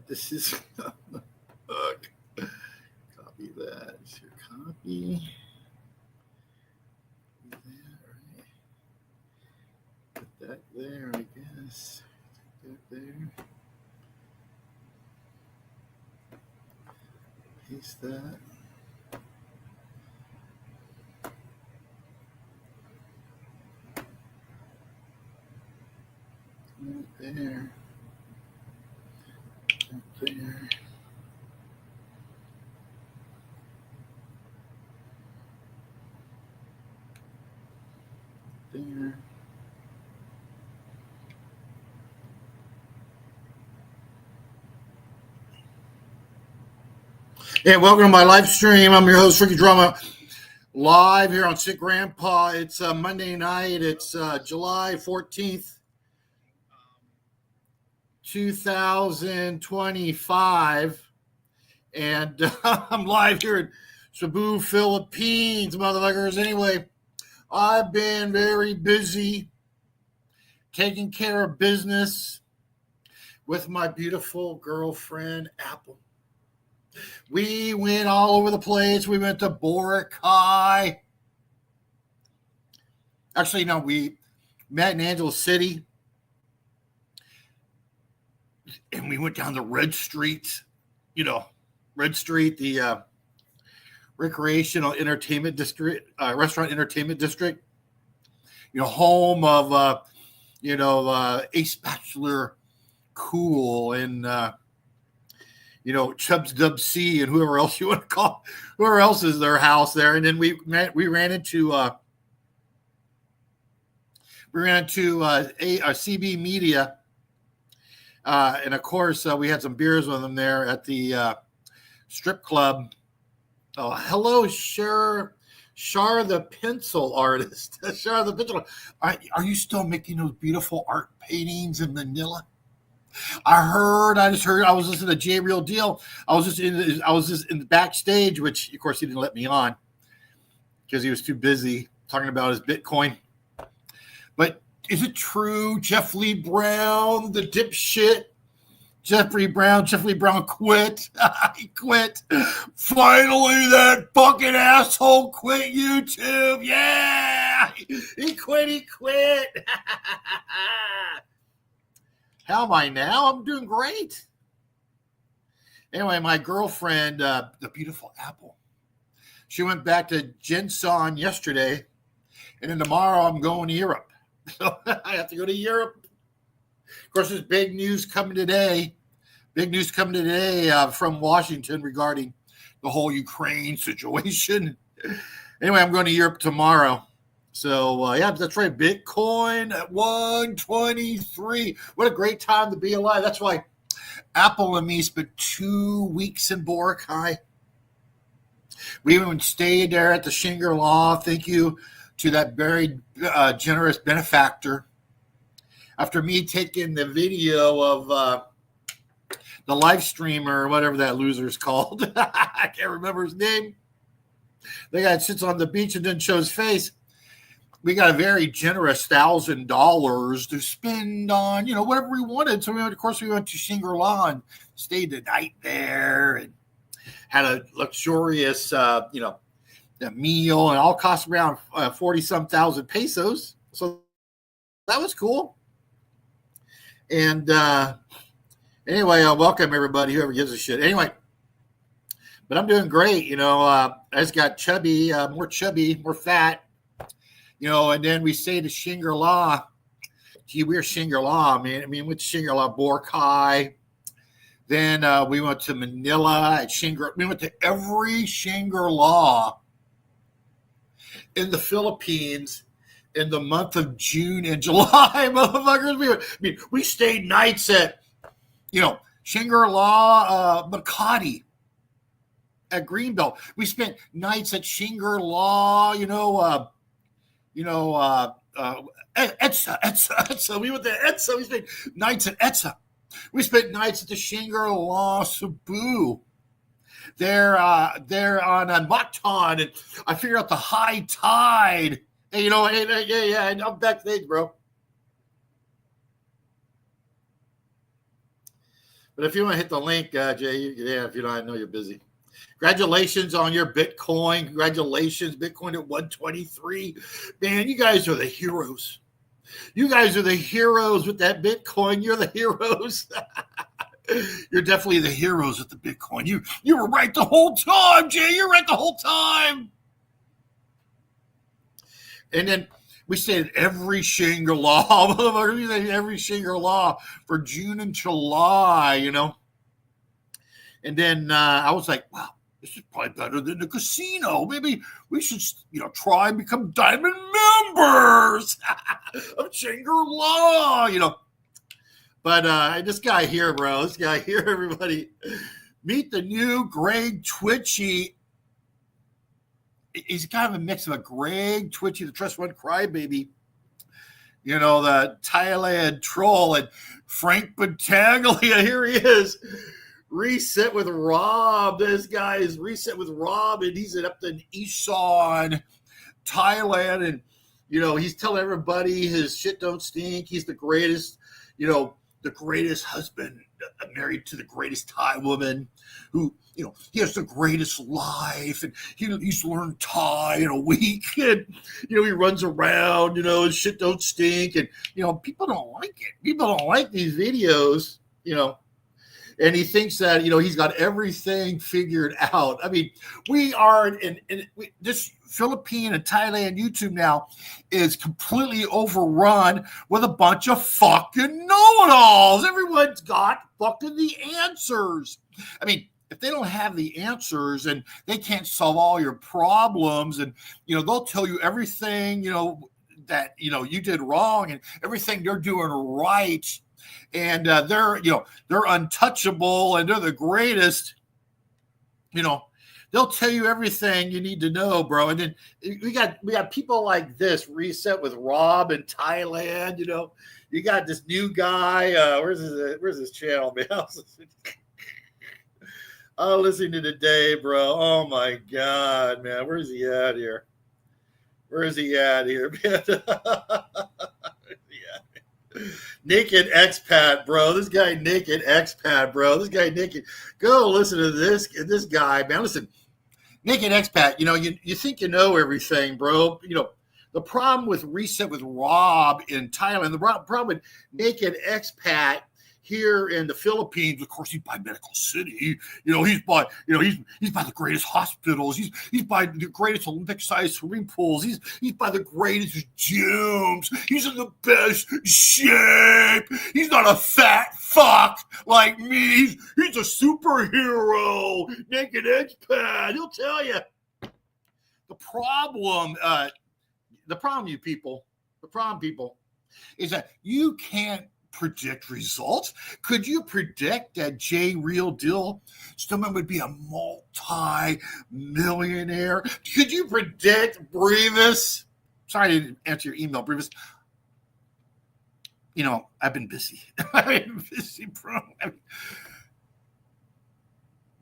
This is copy that. Is your copy? Put that there, I guess. Put that there. Paste that. Right there. Right there. There. Hey, welcome to my live stream. I'm your host, Ricky Drama, live here on Sick Grandpa. It's Monday night. It's July 14th, 2025. And I'm live here in Cebu, Philippines, motherfuckers. Anyway, I've been very busy taking care of business with my beautiful girlfriend, Apple. We went all over the place. We went to Boracay. Actually, no, we met in Angeles City. And we went down the Red Street, Red Street, the recreational entertainment district, restaurant entertainment district, home of, Ace Bachelor Cool and, Chubbs Dub C and whoever else you want to call, whoever else is their house there. And then we ran into a CB Media. And of course, we had some beers with them there at the strip club. Oh, hello, Shar the pencil artist. Shar the pencil. Are you still making those beautiful art paintings in Manila? I just heard. I was listening to J Real Deal. I was just in the backstage, which of course he didn't let me on because he was too busy talking about his Bitcoin. But is it true, Jeffrey Brown, the dipshit? Jeffrey Brown quit. He quit. Finally, that fucking asshole quit YouTube. Yeah, he quit. How am I now? I'm doing great. Anyway, my girlfriend, the beautiful Apple, she went back to Jinsan yesterday, and then tomorrow I'm going to Europe. So I have to go to Europe. Of course, there's big news coming today. From Washington regarding the whole Ukraine situation. Anyway, I'm going to Europe tomorrow. So, that's right. Bitcoin at 123. What a great time to be alive. That's why Apple and me spent 2 weeks in Boracay. We even stayed there at the Shangri-La. Thank you to that very generous benefactor. After me taking the video of the live streamer, whatever that loser's called. I can't remember his name. The guy that sits on the beach and didn't show his face. We got a very generous $1,000 to spend on, whatever we wanted. So we went to Shangri-La and stayed the night there and had a luxurious, a meal, and all cost around 40-some thousand pesos. So that was cool. And anyway, welcome everybody, whoever gives a shit. Anyway, but I'm doing great. I just got chubby, more fat. And then we stayed at Shangri-La. Gee, we're Shangri-La, man. We went to Shangri-La, Boracay. Then we went to Manila at Shangri-La. We went to every Shangri-La in the Philippines in the month of June and July, motherfuckers. We stayed nights at, Shangri-La, Makati at Greenbelt. We spent nights at Shangri-La, Etsa. We went to Etsa. We spent nights at Etsa. We spent nights at the Shangri-La Cebu. They're on Mactan, and I figured out the high tide. Hey, I'm backstage, bro. But if you want to hit the link, Jay, if you don't, I know you're busy. Congratulations on your Bitcoin. Congratulations, Bitcoin at 123. Man, you guys are the heroes. You guys are the heroes with that Bitcoin. You're the heroes. You're definitely the heroes with the Bitcoin. You were right the whole time, Jay. You're right the whole time. And then we said every Shangri-La, every Shangri-La for June and July, And then I was like, wow, this is probably better than the casino. Maybe we should, try and become diamond members of Shangri-La, But this guy here, bro, everybody, meet the new Greg Twitchy. He's kind of a mix of a Greg Twitchy, the Trust Fund Crybaby, the Thailand troll, and Frank Battaglia. Here he is. Reset with Rob. This guy is Reset with Rob, and he's up in Isan, Thailand, and he's telling everybody his shit don't stink. He's the greatest, the greatest husband married to the greatest Thai woman who, he has the greatest life, and he's learned Thai in a week, and he runs around, his shit don't stink, and people don't like it. People don't like these videos, and he thinks that he's got everything figured out. I mean, we are in this Philippine and Thailand YouTube now is completely overrun with a bunch of fucking know-it-alls. Everyone's got fucking the answers. I mean, if they don't have the answers and they can't solve all your problems, and they'll tell you everything that you did wrong and everything they're doing right. And they're untouchable and they're the greatest. They'll tell you everything you need to know, bro. And then we got people like this, Reset with Rob in Thailand. You got this new guy. Where's his channel, man? I'm listening to today, bro. Oh my God, man. Where's he at here? Man? Naked Expat, bro. This guy Naked Expat, bro. This guy Naked. Go listen to this guy, man. Listen, Naked Expat, you think you know everything, bro. The problem with Reset with Rob in Thailand, the problem with Naked Expat here in the Philippines, of course, he's by Medical City. He's by the greatest hospitals. He's by the greatest Olympic-sized swimming pools. He's by the greatest gyms. He's in the best shape. He's not a fat fuck like me. He's a superhero. Naked Expat. He'll tell you. The problem, you people, is that you can't predict results. Could you predict that Jay Real Deal Stillman would be a multi-millionaire? Could you predict Brevis? Sorry I didn't answer your email, Brevis. I've been busy. Bro.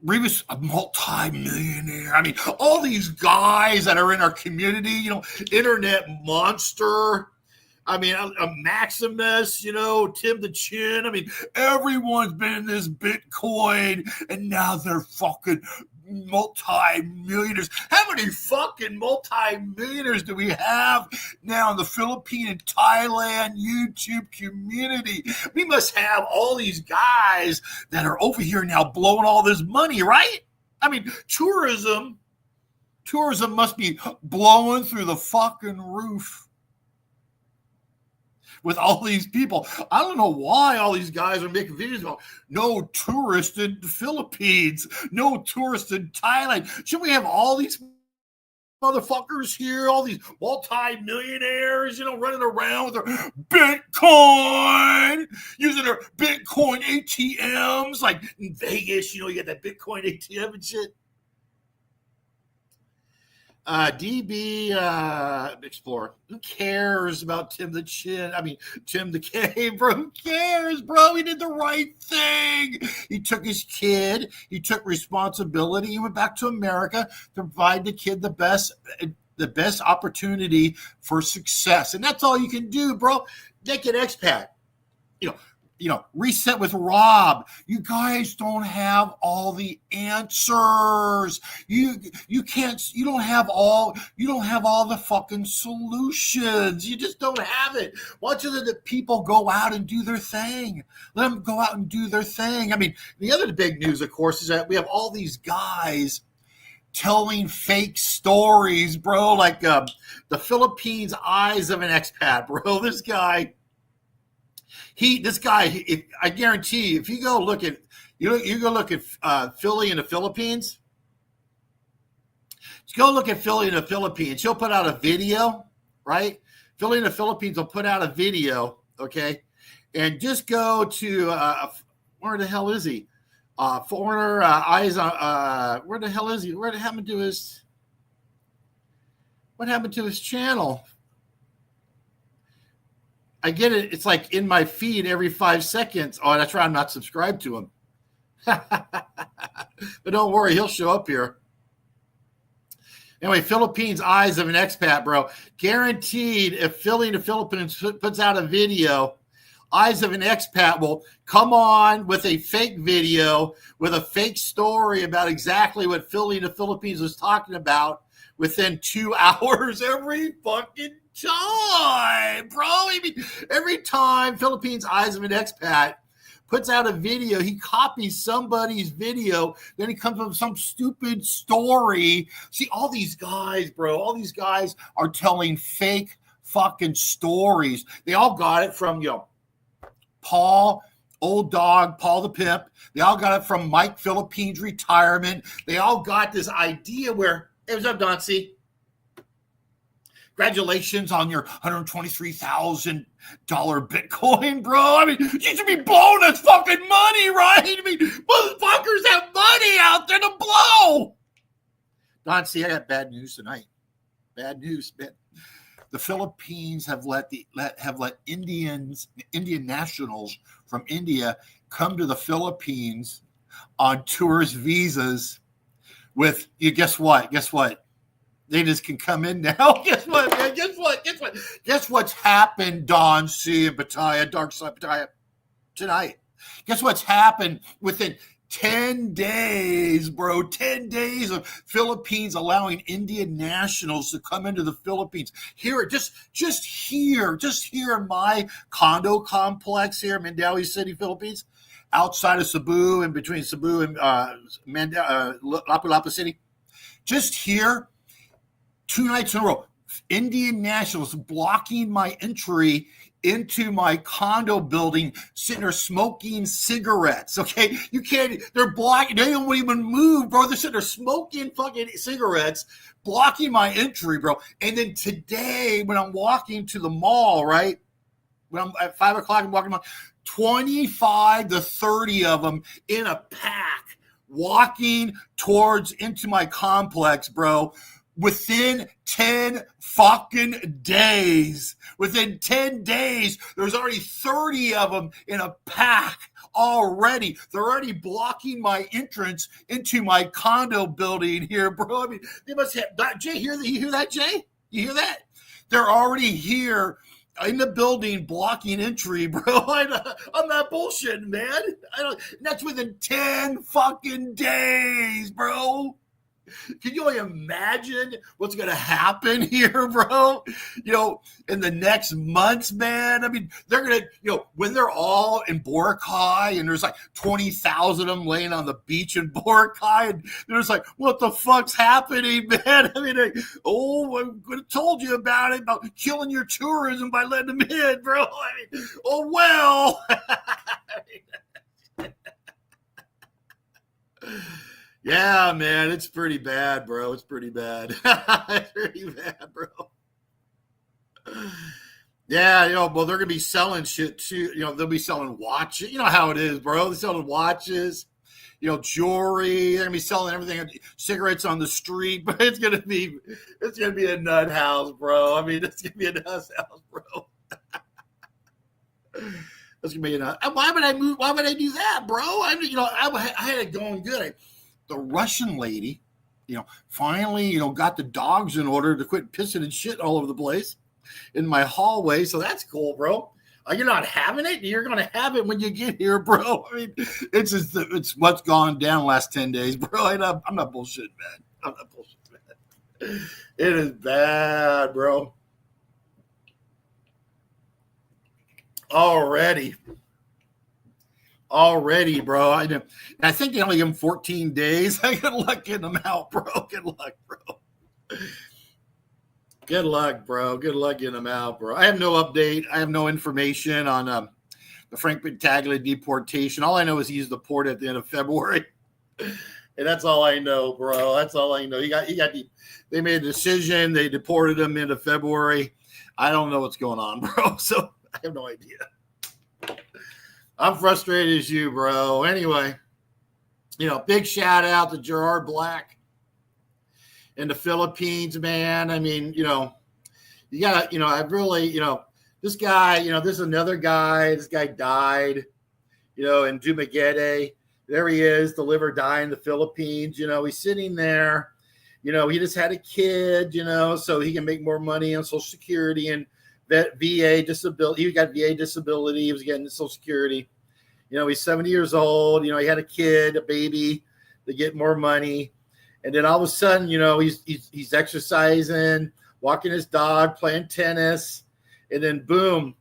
Brevis, a multi-millionaire. I mean, all these guys that are in our community, internet monster. I mean, a Maximus, Tim the Chin. I mean, everyone's been in this Bitcoin, and now they're fucking multi-millionaires. How many fucking multi-millionaires do we have now in the Philippine and Thailand YouTube community? We must have all these guys that are over here now blowing all this money, right? I mean, tourism must be blowing through the fucking roof with all these people. I don't know why all these guys are making videos about no tourists in the Philippines, no tourists in Thailand. Should we have all these motherfuckers here, all these multi-millionaires, running around with their Bitcoin, using their Bitcoin ATMs, like in Vegas, you got that Bitcoin ATM and shit. DB Explorer. Who cares about Tim the Chin? I mean, Tim the K, bro. Who cares, bro? He did the right thing. He took his kid. He took responsibility. He went back to America to provide the kid the best opportunity for success. And that's all you can do, bro. Naked Expat. Reset with Rob. You guys don't have all the answers. You don't have all the fucking solutions. You just don't have it. Why don't you let the people go out and do their thing? Let them go out and do their thing. I mean, the other big news, of course, is that we have all these guys telling fake stories, bro, like the Philippines eyes of an expat, bro. This guy, I guarantee you, if you go look at Philly in the Philippines, he'll put out a video, right? Philly in the Philippines will put out a video, okay? And just go to, where the hell is he? Foreigner eyes on, where the hell is he? What happened to his channel? I get it. It's like in my feed every 5 seconds. Oh, that's right. I'm not subscribed to him. But don't worry. He'll show up here. Anyway, Philippines eyes of an expat, bro. Guaranteed if Philly in the Philippines puts out a video, eyes of an expat will come on with a fake video, with a fake story about exactly what Philly in the Philippines was talking about within 2 hours every fucking time, bro. I mean, every time Philippines eyes of an expat puts out a video, he copies somebody's video, then he comes up with some stupid story. See, all these guys, bro, are telling fake fucking stories. They all got it from, Paul, old dog, Paul the Pimp. They all got it from Mike Philippines retirement. They all got this idea where, hey, what's up, Doncy? Congratulations on your $123,000 Bitcoin, bro. I mean, you should be blowing this fucking money, right? I mean, motherfuckers have money out there to blow. Doncy, I got bad news tonight. Bad news, man. The Philippines have let Indian nationals from India come to the Philippines on tourist visas with you. Guess what? They just can come in now. Guess what, man? Guess what's happened, Don C and Pattaya, Dark Side Pattaya, tonight? Guess what's happened within 10 days, bro? 10 days of Philippines allowing Indian nationals to come into the Philippines. Here, just here in my condo complex here in Mandaue City, Philippines, outside of Cebu and between Cebu and Lapu-Lapu City. Just here, 2 nights in a row, Indian nationals blocking my entry into my condo building, sitting there smoking cigarettes. Okay, you can't. They're blocking. They don't even move, bro. They're sitting there smoking fucking cigarettes, blocking my entry, bro. And then today, when I'm walking to the mall, right, when I'm at 5 o'clock, I'm walking to the mall, 25 to 30 of them in a pack, walking towards into my complex, bro. Within 10 fucking days, there's already 30 of them in a pack already. They're already blocking my entrance into my condo building here, bro. I mean, they must have, Jay, you hear that, Jay? You hear that? They're already here in the building blocking entry, bro. I'm not bullshitting, man. That's within 10 fucking days, bro. Can you only imagine what's going to happen here, bro? In the next months, man. I mean, they're going to, when they're all in Boracay and there's like 20,000 of them laying on the beach in Boracay, and they're just like, what the fuck's happening, man? I mean, I could have told you about it, about killing your tourism by letting them in, bro. I mean, oh, well. Yeah, man, it's pretty bad, bro. It's pretty bad. It's pretty bad, bro. Yeah, well, they're going to be selling shit too. They'll be selling watches. You know how it is, bro. They're selling watches, jewelry. They're going to be selling everything, cigarettes on the street. But it's going to be a nut house, bro. I mean, it's going to be a nut house, bro. That's going to be a nut. Why would I move? Why would I do that, bro? I had it going good. The Russian lady, finally, got the dogs in order to quit pissing and shit all over the place in my hallway. So that's cool, bro. You're not having it. You're going to have it when you get here, bro. I mean, it's what's gone down the last 10 days, bro. I'm not bullshitting, man. I'm not bullshitting, man. It is bad, bro. Already, bro. I think they only give him 14 days. Good luck getting them out, bro. Good luck, bro. Good luck, bro. Good luck getting them out, bro. I have no update. I have no information on the Frank Battaglia deportation. All I know is he's deported at the end of February. And that's all I know, bro. That's all I know. They made a decision. They deported him into February. I don't know what's going on, bro. So I have no idea. I'm frustrated as you, bro. Anyway, big shout out to Gerard Black in the Philippines, man. I mean, you got to, I really, this guy, this is another guy. This guy died, in Dumaguete. There he is, the liver die in the Philippines. He's sitting there. He just had a kid, so he can make more money on Social Security and VA disability. He got VA disability. He was getting Social Security. He's 70 years old. He had a kid, a baby, to get more money. And then all of a sudden, he's exercising, walking his dog, playing tennis. And then boom,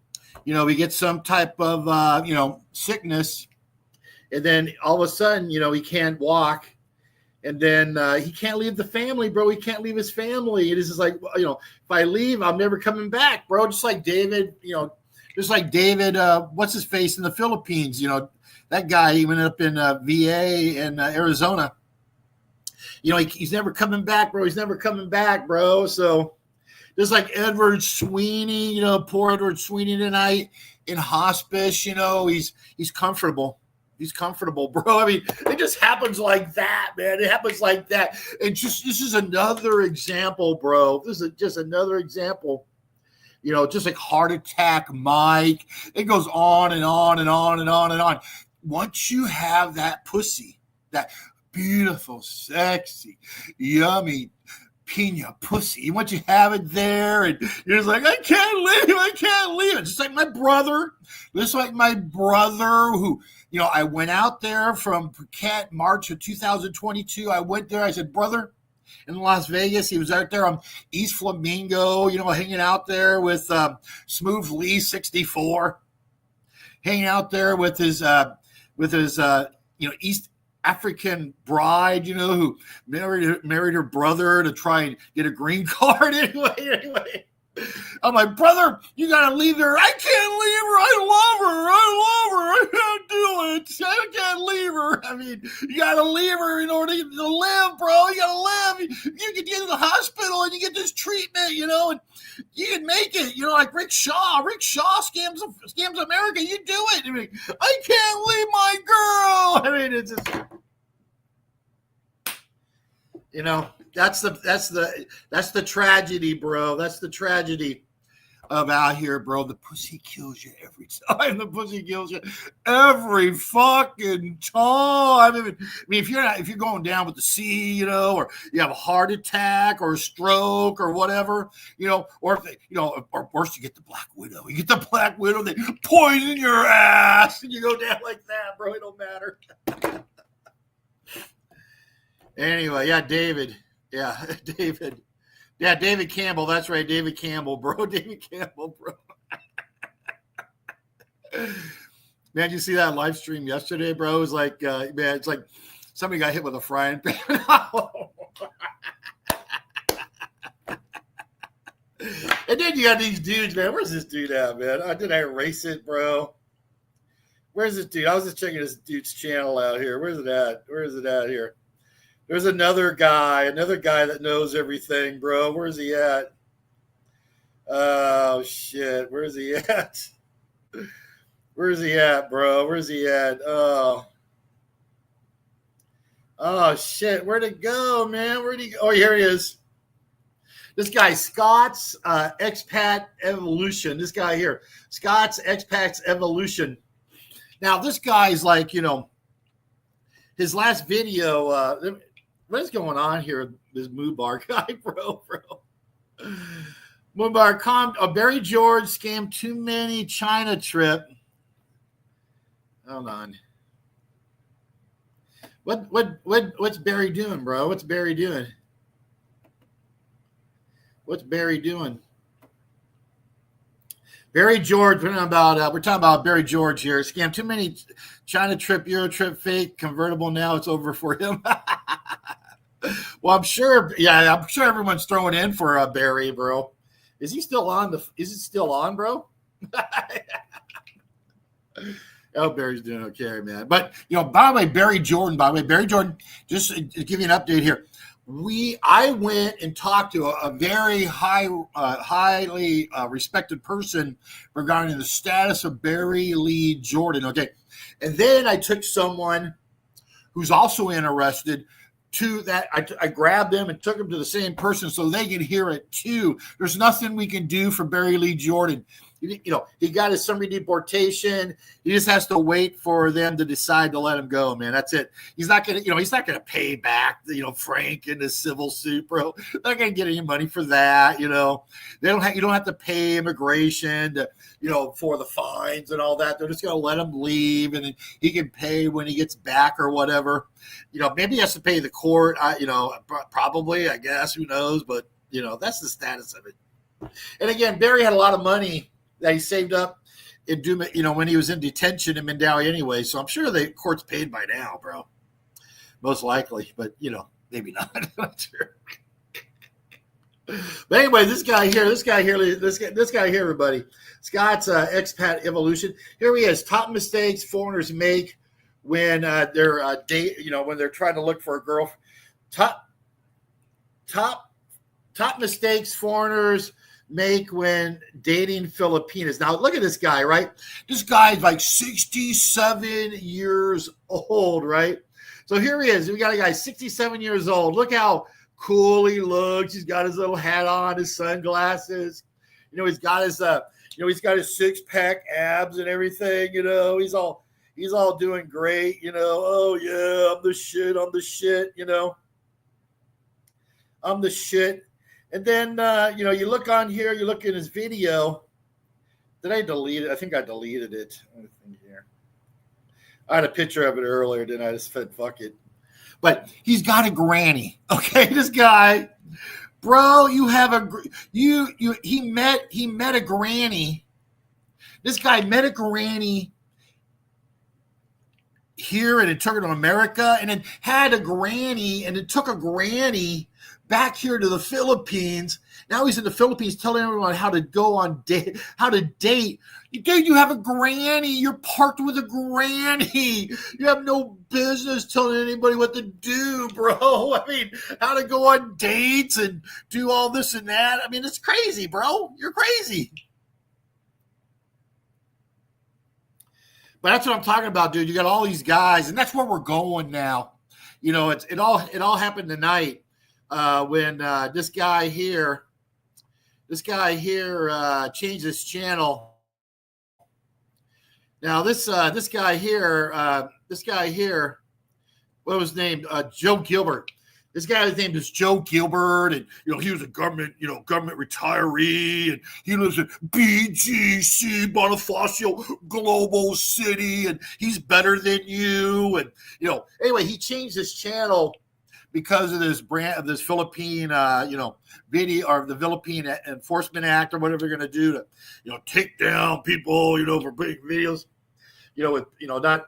he gets some type of, sickness. And then all of a sudden, he can't walk. And then he can't leave the family, bro. He can't leave his family. It is just like, if I leave, I'm never coming back, bro. Just like David, what's his face in the Philippines? That guy, he went up in VA in Arizona. He's never coming back, bro. He's never coming back, bro. So just like Edward Sweeney, poor Edward Sweeney tonight in hospice, he's comfortable. He's comfortable, bro. I mean, it just happens like that, man. It happens like that. And this is another example, bro. This is just another example. Just like heart attack, Mike. It goes on and on and on and on and on. Once you have that pussy, that beautiful, sexy, yummy pina pussy, once you have it there, and you're just like, I can't leave it. Just like my brother, who, I went out there from Phuket, March of 2022. I went there. I said, brother, in Las Vegas. He was out there on East Flamingo, hanging out there with Smooth Lee 64, hanging out there with his East African bride, who married her brother to try and get a green card. Anyway. I'm like, brother, you gotta leave her. I can't leave her. I can't do it. I can't leave her. I mean, you gotta leave her in order to live, bro. You gotta live. You can get to the hospital and you get this treatment, and you can make it. Like Rick Shaw. Rick Shaw scams America. You do it. I mean, I can't leave my girl. I mean, it's just, that's the tragedy, bro. That's the tragedy of out here, bro. The pussy kills you every time. The pussy kills you every fucking time. I mean, if you're going down with the sea, or you have a heart attack or a stroke or whatever, or if or worse, you get the Black Widow. You get the Black Widow, they poison your ass, and you go down like that, bro. It don't matter. Anyway, yeah, David. Yeah, David. Yeah, David Campbell. That's right, David Campbell, bro. David Campbell, bro. Man, did you see that live stream yesterday, bro? It was like, man, it's like somebody got hit with a frying pan. And then you got these dudes, man. Where's this dude at, man? Did I erase it, bro? Where's this dude? I was just checking this dude's channel out here. Where's it at? Where is it at here? There's another guy that knows everything, bro. Where's he at? Oh, shit. Where's he at? Where's he at, bro? Where's he at? Oh, shit. Where'd it go, man? Where'd he go? Oh, here he is. This guy, Scott's Expat Evolution. This guy here, Scott's Expats Evolution. Now, this guy's like, his last video, what is going on here? This Mubar guy, bro. Barry George scammed too many China trip. Hold on. What's Barry doing, bro? What's Barry doing? What's Barry doing? Barry George, we're talking about Barry George here. Scammed too many China trip, Euro trip, fake, convertible. Now it's over for him. Well, I'm sure everyone's throwing in for Barry, bro. Is he still on? Is it still on, bro? Oh, Barry's doing okay, man. But by the way, Barry Jordan, just to give you an update here. I went and talked to a very highly respected person regarding the status of Barry Lee Jordan. Okay. And then I took someone who's also interested to that. I grabbed them and took them to the same person so they can hear it too. There's nothing we can do for Barry Lee Jordan. He got his summary deportation. He just has to wait for them to decide to let him go, man. That's it. He's not gonna pay back, Frank in the civil suit, bro. They're not gonna get any money for that. You don't have to pay immigration to, for the fines and all that. They're just gonna let him leave, and then he can pay when he gets back or whatever. Maybe he has to pay the court. Probably, I guess. Who knows? But that's the status of it. And again, Barry had a lot of money that he saved up in when he was in detention in Mindawi anyway. So I'm sure the court's paid by now, bro. Most likely, but maybe not. I'm not sure. But anyway, this guy here, everybody. Scott's expat evolution. Here he is. Top mistakes foreigners make when they're when they're trying to look for a girl. Top mistakes foreigners make when dating Filipinas. Now, look at this guy, right? This guy's like 67 years old, right? So here he is. We got a guy 67 years old. Look how cool he looks. He's got his little hat on, his sunglasses. He's got his he's got his six-pack abs and everything. He's all doing great. Oh yeah, I'm the shit. I'm the shit. And then, you look on here, you look in his video. Did I delete it? I think I deleted it. Here. I had a picture of it earlier, didn't I? Just said, fuck it. But he's got a granny. Okay, this guy, bro, he met a granny. This guy met a granny here and it took her to America and then had a granny and it took a granny back here to the Philippines. Now he's in the Philippines telling everyone how to go on date, how to date. Dude, you have a granny. You're parked with a granny. You have no business telling anybody what to do, bro. I mean, how to go on dates and do all this and that. I mean, it's crazy, bro. You're crazy. But that's what I'm talking about, dude. You got all these guys, and that's where we're going now. It all happened tonight. When this guy here changed his channel. Now this guy here, what was his name? Joe Gilbert. This guy's name is Joe Gilbert, and he was a government retiree, and he lives in BGC, Bonifacio Global City, and he's better than you. And anyway, he changed his channel because of this Philippine, video or the Philippine Enforcement Act or whatever they're going to do to, take down people, for big videos, with, not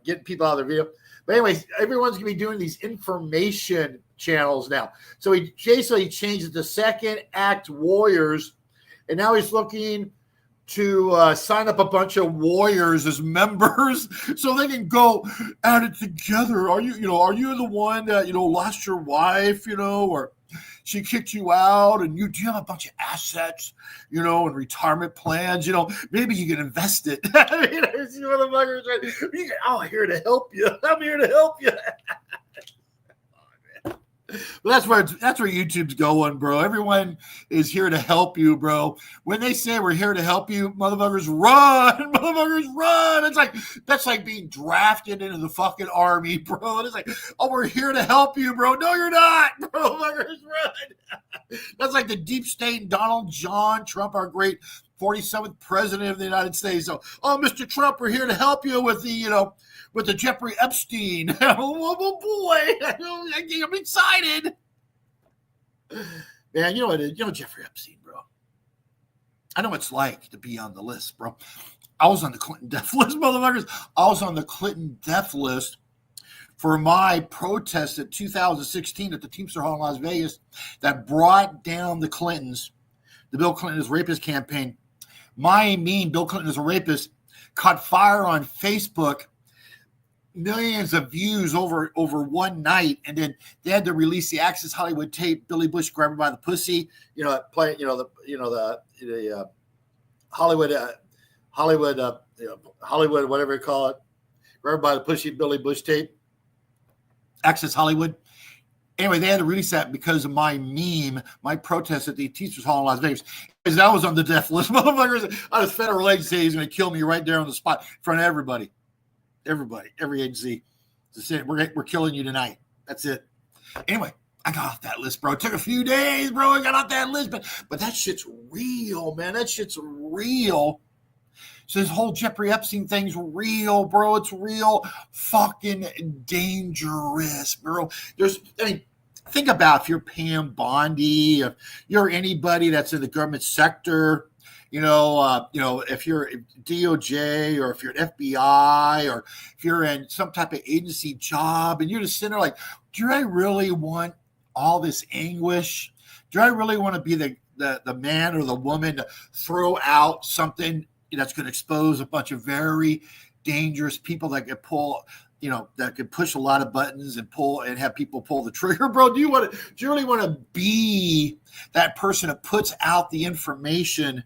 getting people out of their video. But anyways, everyone's going to be doing these information channels now. So he basically changed it to Second Act Warriors, and now he's looking to sign up a bunch of warriors as members so they can go at it together. Are you the one that, lost your wife, or she kicked you out and do you have a bunch of assets, and retirement plans, maybe you can invest it. I mean, these motherfuckers, right? I'm here to help you. I'm here to help you. Well, that's where YouTube's going, bro. Everyone is here to help you, bro. When they say we're here to help you, motherfuckers run, motherfuckers run. That's like being drafted into the fucking army, bro. It's like, oh, we're here to help you, bro. No, you're not, bro. Motherfuckers run. That's like the deep state and Donald John Trump, our great 47th president of the United States. So, oh, Mr. Trump, we're here to help you with the Jeffrey Epstein. Oh boy, I'm excited. Man, you know what? You know Jeffrey Epstein, bro. I know what it's like to be on the list, bro. I was on the Clinton death list, motherfuckers. I was on the Clinton death list for my protest in 2016 at the Teamster Hall in Las Vegas that brought down the Clintons, the Bill Clinton is rapist campaign. My meme, Bill Clinton is a rapist, caught fire on Facebook, millions of views over one night, and then they had to release the Access Hollywood tape. Billy Bush grabbed her by the pussy, the Hollywood, whatever you call it, grab her by the pussy, Billy Bush tape, Access Hollywood. Anyway, they had to release that because of my meme, my protest at the Teachers Hall in Las Vegas. Because I was on the death list, motherfuckers. Out of federal agency, he's going to kill me right there on the spot in front of everybody. Everybody, every agency. We're killing you tonight. That's it. Anyway, I got off that list, bro. It took a few days, bro. I got off that list, but that shit's real, man. That shit's real. So this whole Jeffrey Epstein thing's real, bro. It's real fucking dangerous, bro. Think about if you're Pam Bondi, if you're anybody that's in the government sector, if you're DOJ or if you're an FBI or if you're in some type of agency job and you're just sitting there like, do I really want all this anguish? Do I really want to be the man or the woman to throw out something that's going to expose a bunch of very dangerous people that could pull, that could push a lot of buttons and have people pull the trigger, bro? Do you really want to be that person that puts out the information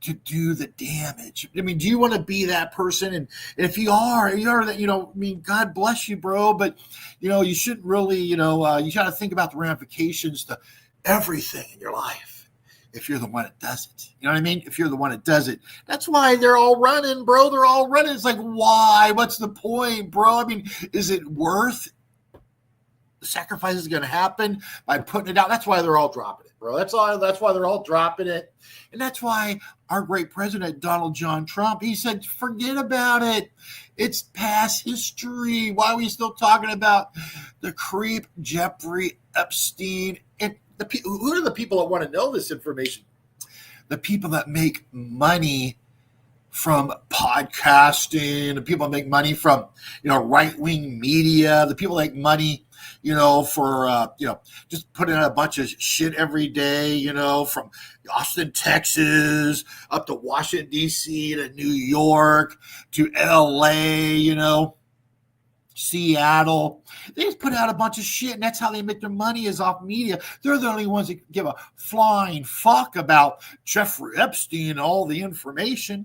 to do the damage? I mean, do you want to be that person? And if you are that, God bless you, bro. But, you shouldn't really, you got to think about the ramifications to everything in your life. If you're the one that does it, you know what I mean? If you're the one that does it, that's why they're all running, bro. They're all running. It's like, why? What's the point, bro? I mean, is it worth the sacrifice is going to happen by putting it out? That's why they're all dropping it, bro. That's why they're all dropping it. And that's why our great president, Donald John Trump, he said, forget about it. It's past history. Why are we still talking about the creep Jeffrey Epstein? And who are the people that want to know this information? The people that make money from podcasting, the people that make money from, right-wing media, the people that make money, for, just putting out a bunch of shit every day, from Austin, Texas, up to Washington, D.C., to New York, to L.A., Seattle. They just put out a bunch of shit, and that's how they make their money is off media. They're the only ones that give a flying fuck about Jeffrey Epstein and all the information.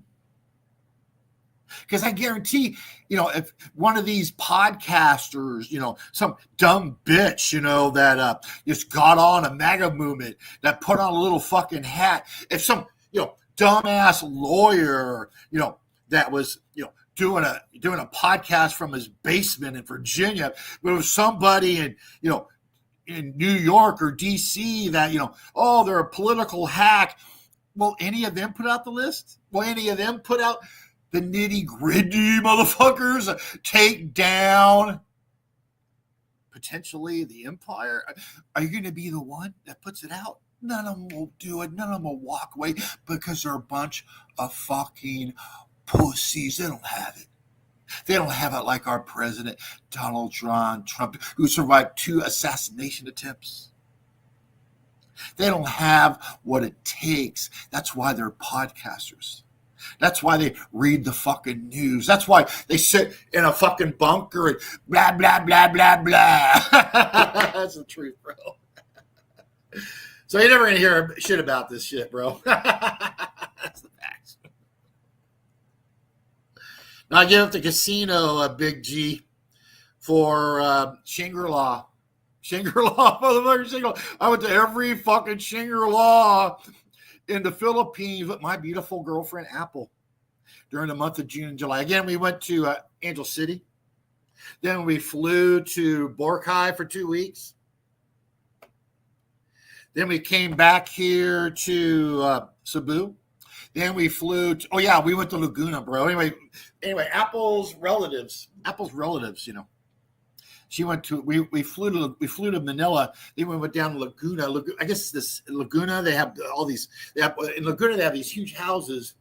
Because I guarantee, if one of these podcasters, some dumb bitch, that just got on a MAGA movement, that put on a little fucking hat, if some, dumbass lawyer, that was, doing a podcast from his basement in Virginia, but it was somebody in New York or DC that, they're a political hack. Will any of them put out the list? Will any of them put out the nitty-gritty motherfuckers take down potentially the empire? Are you going to be the one that puts it out? None of them will do it. None of them will walk away because they're a bunch of fucking pussies. They don't have it. They don't have it like our president, Donald John Trump, who survived 2 assassination attempts. They don't have what it takes. That's why they're podcasters. That's why they read the fucking news. That's why they sit in a fucking bunker and blah, blah, blah, blah, blah. That's the truth, bro. So you're never going to hear shit about this shit, bro. That's the facts. Now I give the casino a big G for Shangri-La Shangri-La, motherfucker, Shangri-La. I went to every fucking Shangri-La in the Philippines with my beautiful girlfriend, Apple, during the month of June and July. Again, we went to Angel City. Then we flew to Boracay for 2 weeks. Then we came back here to Cebu. Then we flew to, we went to Laguna, bro. Anyway, Apple's relatives, you know. She went to we flew to Manila. Then we went down to Laguna. I guess this Laguna, they have all these. In Laguna they have these huge houses,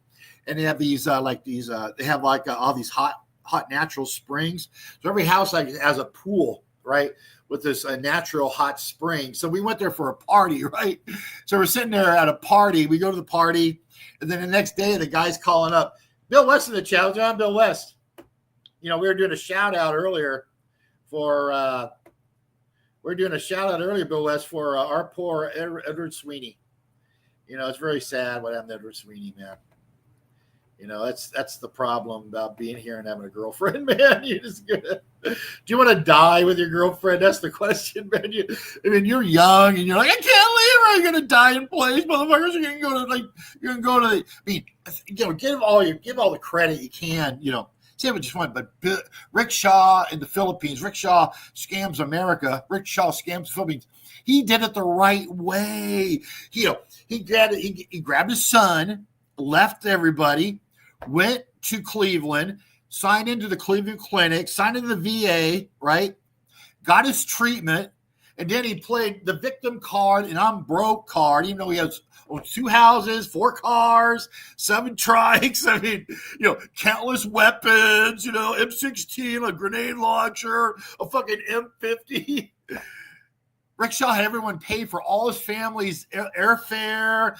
and they have these they have all these hot natural springs. So every house has a pool, right, with this natural hot spring. So we went there for a party, right? So we're sitting there at a party. We go to the party, and then the next day the guy's calling up, Bill West in the chat. John Bill West. You know, we were doing a shout out earlier. Bill West, for our poor Edward Sweeney. You know, it's very sad what happened to Edward Sweeney, man. You know, that's the problem about being here and having a girlfriend, man. Do you want to die with your girlfriend? That's the question, man. You're young and you're like, I can't leave her. You're gonna die in place, motherfuckers. You're gonna go to give all the credit you can, you know. Say what you want, but Rick Shaw in the Philippines, Rick Shaw scams America. Rick Shaw scams the Philippines. He did it the right way. He grabbed his son, left everybody, went to Cleveland, signed into the Cleveland Clinic, signed into the VA, right? Got his treatment, and then he played the victim card and I'm broke card, even though he has 2 houses, 4 cars, 7 trikes. Countless weapons, M16, a grenade launcher, a fucking M50. Rick Shaw had everyone pay for all his family's airfare,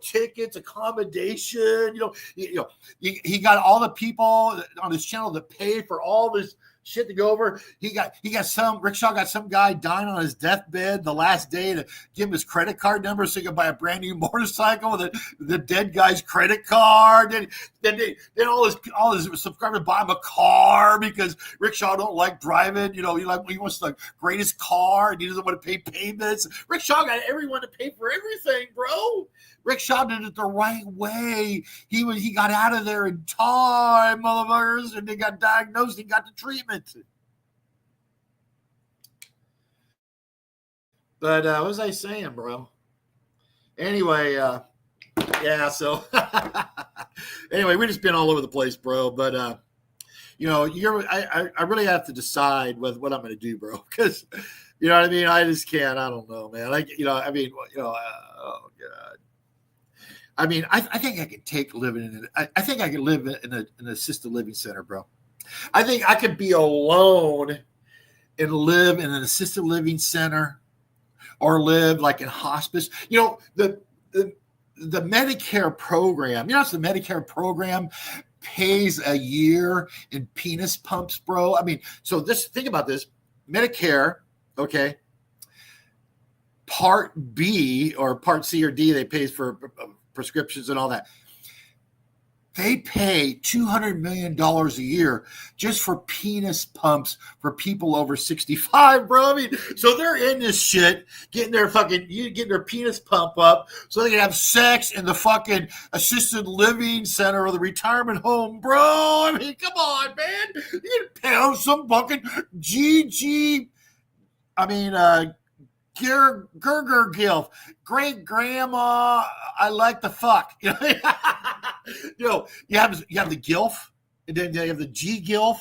tickets, accommodation. He got all the people on his channel to pay for all this shit to go over. Rick Shaw got some guy dying on his deathbed the last day to give him his credit card number so he could buy a brand new motorcycle with the dead guy's credit card. Then all his subscribers buy him a car because Rick Shaw don't like driving. He wants the greatest car and he doesn't want to pay payments. Rick Shaw got everyone to pay for everything, bro. Rick Shaw did it the right way. He got out of there in time, motherfuckers, and they got diagnosed and got the treatment. But what was I saying, bro? Anyway, so anyway, we just been all over the place, bro. But I really have to decide what I'm going to do, bro, because you know what I mean. I just can't. I don't know, man. Oh god. I think I could take living in it. I think I could live in an assisted living center, bro. I think I could be alone and live in an assisted living center or live like in hospice. The Medicare program, it's the Medicare program pays a year in penis pumps, bro. Think about this. Medicare, okay. Part B or Part C or D, they pay for prescriptions and all that. They pay $200 million a year just for penis pumps for people over 65, bro. So they're in this shit, getting their penis pump up so they can have sex in the fucking assisted living center or the retirement home, bro. Come on, man. You can pound some fucking Gerger Gilf, great grandma. I like the fuck. You have the Gilf, and then you have the G Gilf,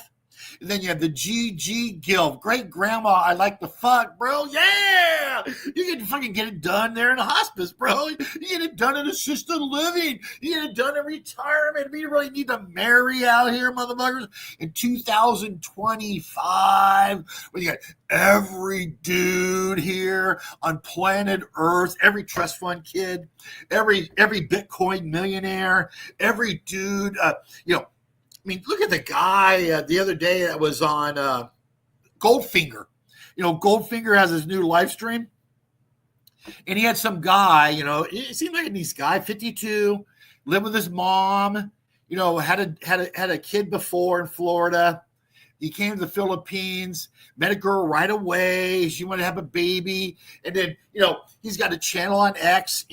and then you have the GG Gilf. Great grandma, I like the fuck, bro. Yeah, you can fucking get it done there in a hospice, bro. You get it done in assisted living. You get it done in retirement. We really need to marry out here, motherfuckers. In 2025, when you got every dude here on planet Earth, every trust fund kid, every Bitcoin millionaire, every dude, look at the guy the other day that was on Goldfinger. Goldfinger has his new live stream. And he had some guy, it seemed like a nice guy, 52, lived with his mom, had a kid before in Florida. He came to the Philippines, met a girl right away. She wanted to have a baby. And then, he's got a channel on X,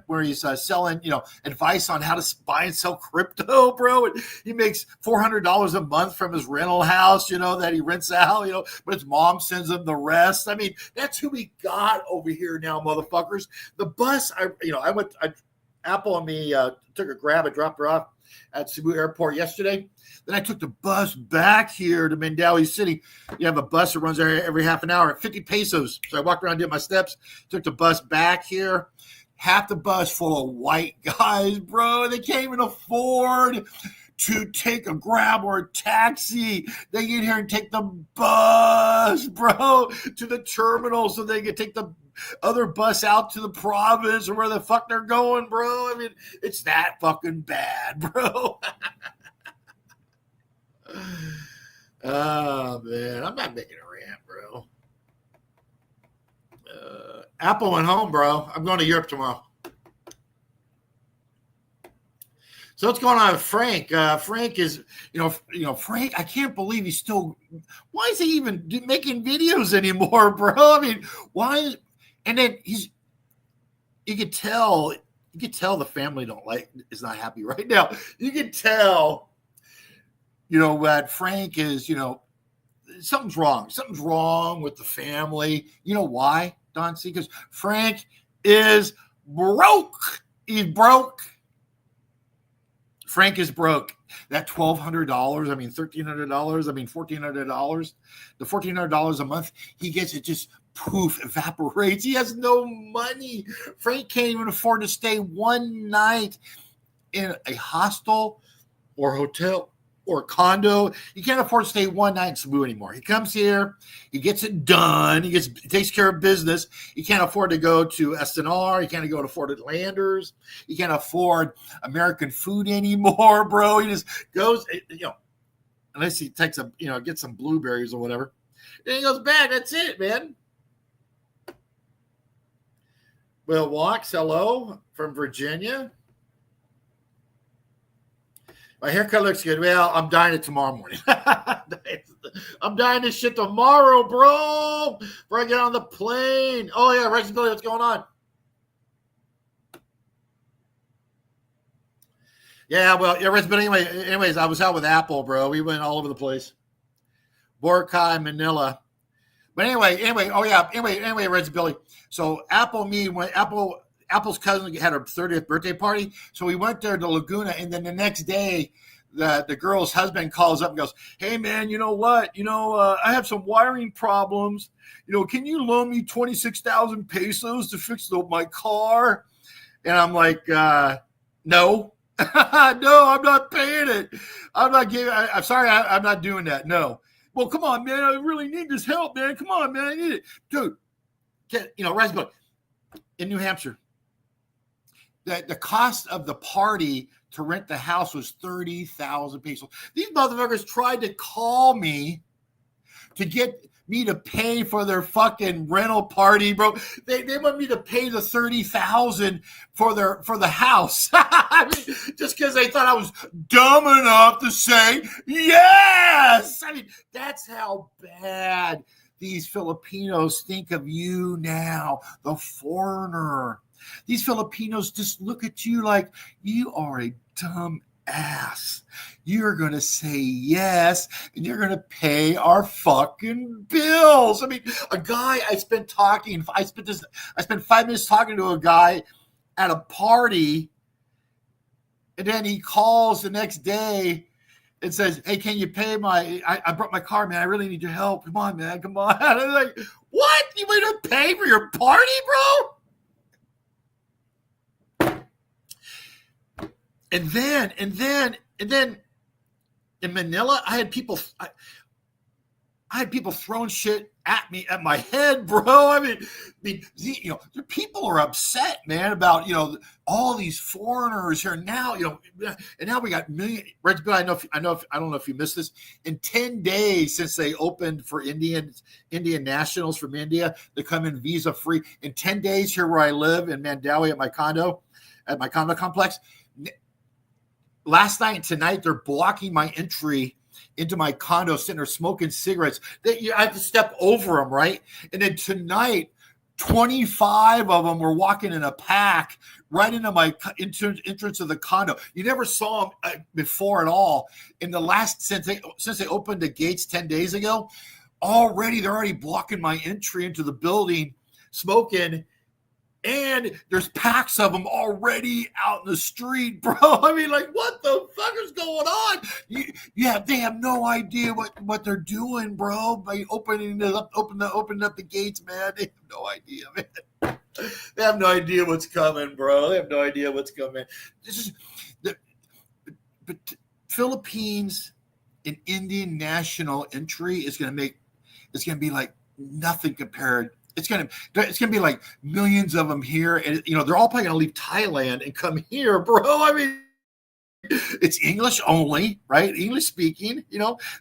where he's selling, advice on how to buy and sell crypto, bro. And he makes $400 a month from his rental house, that he rents out, but his mom sends him the rest. I mean, that's who we got over here now, motherfuckers. The bus, Apple and me took a grab. I dropped her off at Cebu Airport yesterday. Then I took the bus back here to Mandaue City. You have a bus that runs there every half an hour at 50 pesos. So I walked around, did my steps, took the bus back here. Half the bus full of white guys, bro. They can't even afford to take a Grab or a taxi. They get here and take the bus, bro, to the terminal so they can take the other bus out to the province or where the fuck they're going, bro. I mean, it's that fucking bad, bro. Oh, man. I'm not making a rant, bro. Apple went home, bro. I'm going to Europe tomorrow. So what's going on with Frank? Frank is, Frank, I can't believe he's still, why is he even making videos anymore, bro? I mean, why? And then you could tell the family is not happy right now. You could tell, that Frank is, something's wrong. Something's wrong with the family. You know why, Don C? Because Frank is broke. He's broke. Frank is broke. That $1,200, I mean, $1,300, I mean, $1,400, the $1,400 a month, he gets it just poof, evaporates. He has no money. Frank can't even afford to stay one night in a hostel or hotel or condo. He can't afford to stay one night in Cebu anymore. He comes here, he gets it done, he takes care of business. He can't afford to go to SNR, he can't afford Landers, he can't afford American food anymore, bro. He just goes, unless he takes gets some blueberries or whatever. Then he goes back. That's it, man. Will Walks, hello from Virginia. My haircut looks good. Well, I'm dyeing it tomorrow morning. I'm dyeing this shit tomorrow, bro. Before I get on the plane. Oh, yeah, Reggie Billy, what's going on? Yeah, well, yeah, Reggie Billy. Anyways, I was out with Apple, bro. We went all over the place. Boracay, Manila. But anyway, Reggie Billy. So Apple's cousin had her 30th birthday party. So we went there to Laguna, and then the next day, the girl's husband calls up and goes, "Hey, man, you know what? I have some wiring problems. Can you loan me 26,000 pesos to fix my car?" And I'm like, no. No, I'm not paying it. I'm sorry, I'm not doing that. No. Well, come on, man. I really need this help, man. Come on, man. I need it. Dude, Raspberry in New Hampshire, the cost of the party to rent the house was 30,000 pesos. These motherfuckers tried to call me to get me to pay for their fucking rental party, bro. They want me to pay the 30,000 for the house. I mean, just because they thought I was dumb enough to say yes. I mean, that's how bad these Filipinos think of you now, the foreigner. These Filipinos just look at you like you are a dumb ass. You're going to say yes, and you're going to pay our fucking bills. I mean, a guy I spent 5 minutes talking to a guy at a party, and then he calls the next day and says, "Hey, can you pay I brought my car, man. I really need your help. Come on, man. Come on." And I'm like, what? You want to pay for your party, bro? And then in Manila, I had people throwing shit at me, at my head, bro. I mean, the people are upset, man, about all these foreigners here now. And now we got million. Reggie, I don't know if you missed this. In 10 days since they opened for Indian nationals from India to come in visa free. In 10 days here where I live in Mandaue at my condo complex. Last night and tonight, they're blocking my entry into my condo, sitting there smoking cigarettes. I have to step over them, right? And then tonight, 25 of them were walking in a pack right into my entrance of the condo. You never saw them before at all. In the last, since they opened the gates 10 days ago, they're already blocking my entry into the building, smoking. And there's packs of them already out in the street, bro. I mean, like, what the fuck is going on? They have no idea what they're doing, bro. By opening up the gates, man. They have no idea, man. They have no idea what's coming, bro. They have no idea what's coming. But Philippines and Indian national entry is going to be like nothing compared. It's gonna be like millions of them here, and they're all probably gonna leave Thailand and come here, bro. I mean, it's English only, right? English speaking.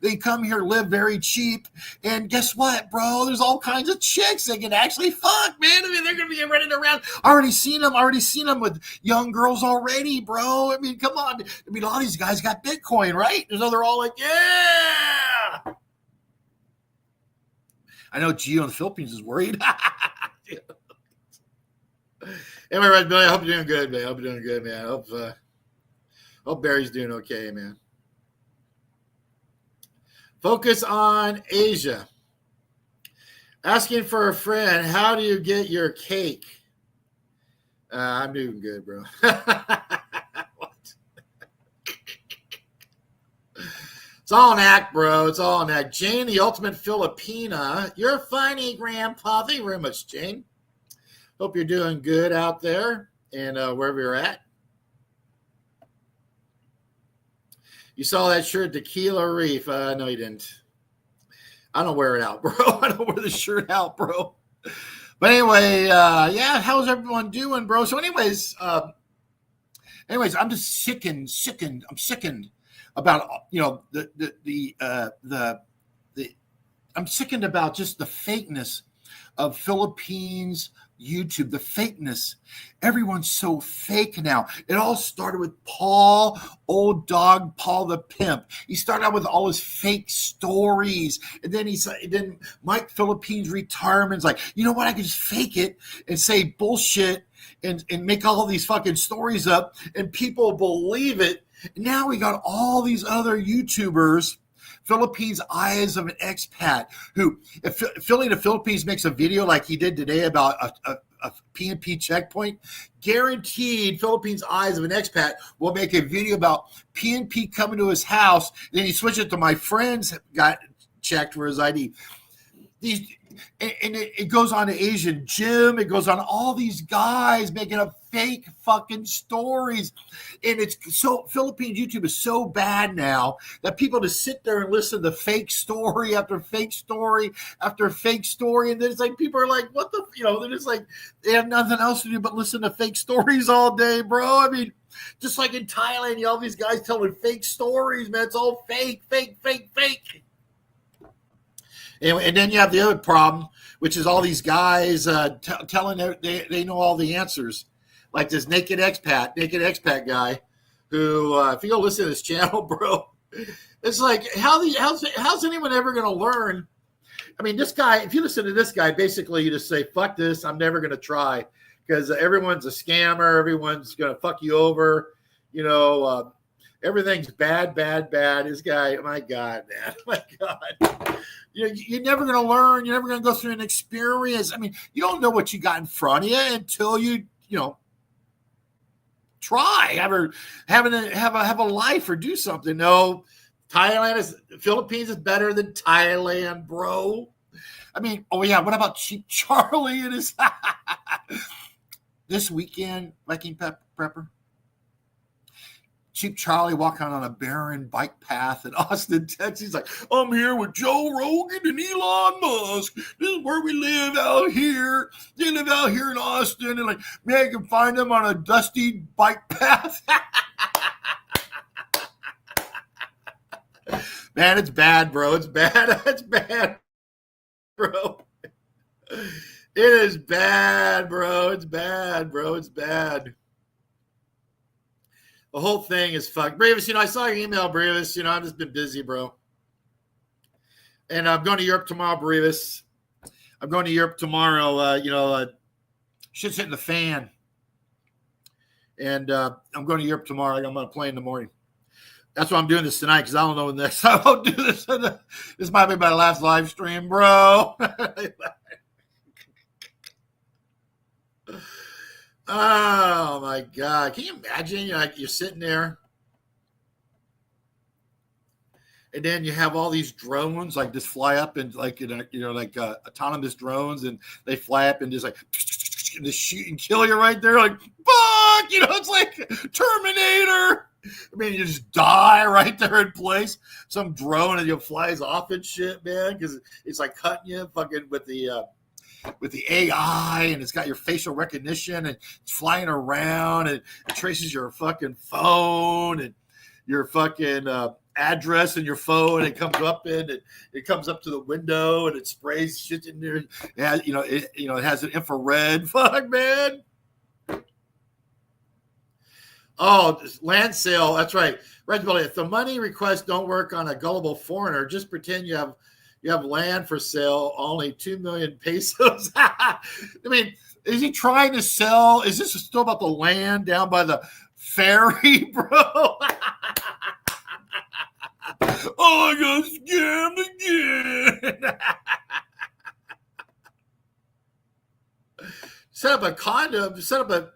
They come here, live very cheap, and guess what, bro? There's all kinds of chicks they can actually fuck, man. I mean, they're gonna be running around. I already seen them with young girls already, bro. I mean, come on. I mean, a lot of these guys got Bitcoin, right? So they're all like, yeah. I know Gio in the Philippines is worried. Anyway, right, Billy, I hope you're doing good, man. I hope you're doing good, man. Hope Barry's doing okay, man. Focus on Asia. Asking for a friend, how do you get your cake? I'm doing good, bro. It's all an act, bro. It's all an act. Jane, the ultimate Filipina. You're funny, Grandpa. Thank you very much, Jane. Hope you're doing good out there and wherever you're at. You saw that shirt, Tequila Reef. No, you didn't. I don't wear it out, bro. I don't wear the shirt out, bro. But anyway, how's everyone doing, bro? So anyways, I'm just sickened. I'm sickened about I'm sickened about just the fakeness of Philippines YouTube, the fakeness. Everyone's so fake now. It all started with Paul, old dog Paul the pimp. He started out with all his fake stories, and then Mike Philippines retirement's like, you know what? I can just fake it and say bullshit and make all these fucking stories up, and people believe it. Now we got all these other YouTubers, Philippines Eyes of an Expat, who, if Philly to Philippines makes a video like he did today about a PNP checkpoint, guaranteed Philippines Eyes of an Expat will make a video about PNP coming to his house. Then he switched it to my friends got checked for his ID. It goes on to Asian Jim. It goes on all these guys making up fake fucking stories. And it's so, Philippines YouTube is so bad now that people just sit there and listen to fake story after fake story after fake story. And then it's like, people are like, what the, they're just like, they have nothing else to do but listen to fake stories all day, bro. I mean, just like in Thailand, all these guys telling fake stories, man. It's all fake. And then you have the other problem, which is all these guys telling they know all the answers, like this naked expat guy, who if you go listen to this channel, bro, it's like how's anyone ever going to learn? I mean, this guy, if you listen to this guy, basically you just say, fuck this, I'm never going to try, because everyone's a scammer, everyone's going to fuck you over, everything's bad. This guy, my God, man, my God. You're never going to learn. You're never going to go through an experience. I mean, you don't know what you got in front of you until you try, have a life or do something. No, Philippines is better than Thailand, bro. I mean, oh yeah. What about Cheap Charlie and his this weekend, Viking Prepper? Cheap Charlie walking on a barren bike path in Austin, Texas. He's like, I'm here with Joe Rogan and Elon Musk. This is where we live out here. They live out here in Austin. And like, man, you can find them on a dusty bike path. Man, it's bad, bro. It's bad. It's bad, bro. It is bad, bro. It's bad, bro. It's bad. The whole thing is fucked. Brevis, I saw your email, Brevis. I've just been busy, bro. And I'm going to Europe tomorrow, Berevis. I'm going to Europe tomorrow. Shit's hitting the fan. And I'm going to Europe tomorrow. I'm on a plane in the morning. That's why I'm doing this tonight, because I don't know when the next time I'll do this. This might be my last live stream, bro. Oh, my God. Can you imagine? Like, you're sitting there, and then you have all these drones like just fly up and like autonomous drones, and they fly up and just like and just shoot and kill you right there, like fuck, it's like Terminator. I mean, you just die right there in place. Some drone and flies off and shit, man, because it's like cutting you fucking with the AI, and it's got your facial recognition, and it's flying around, and it traces your fucking phone and your fucking address in your phone. It comes up it comes up to the window, and it sprays shit in there. It has an infrared. Fuck, man. Oh, land sale. That's right. Red Belly. If the money requests don't work on a gullible foreigner, just pretend you have land for sale. Only 2 million pesos. I mean, is he trying to sell? Is this still about the land down by the ferry, bro? Oh, I got scammed again. Set up a condo. Set up a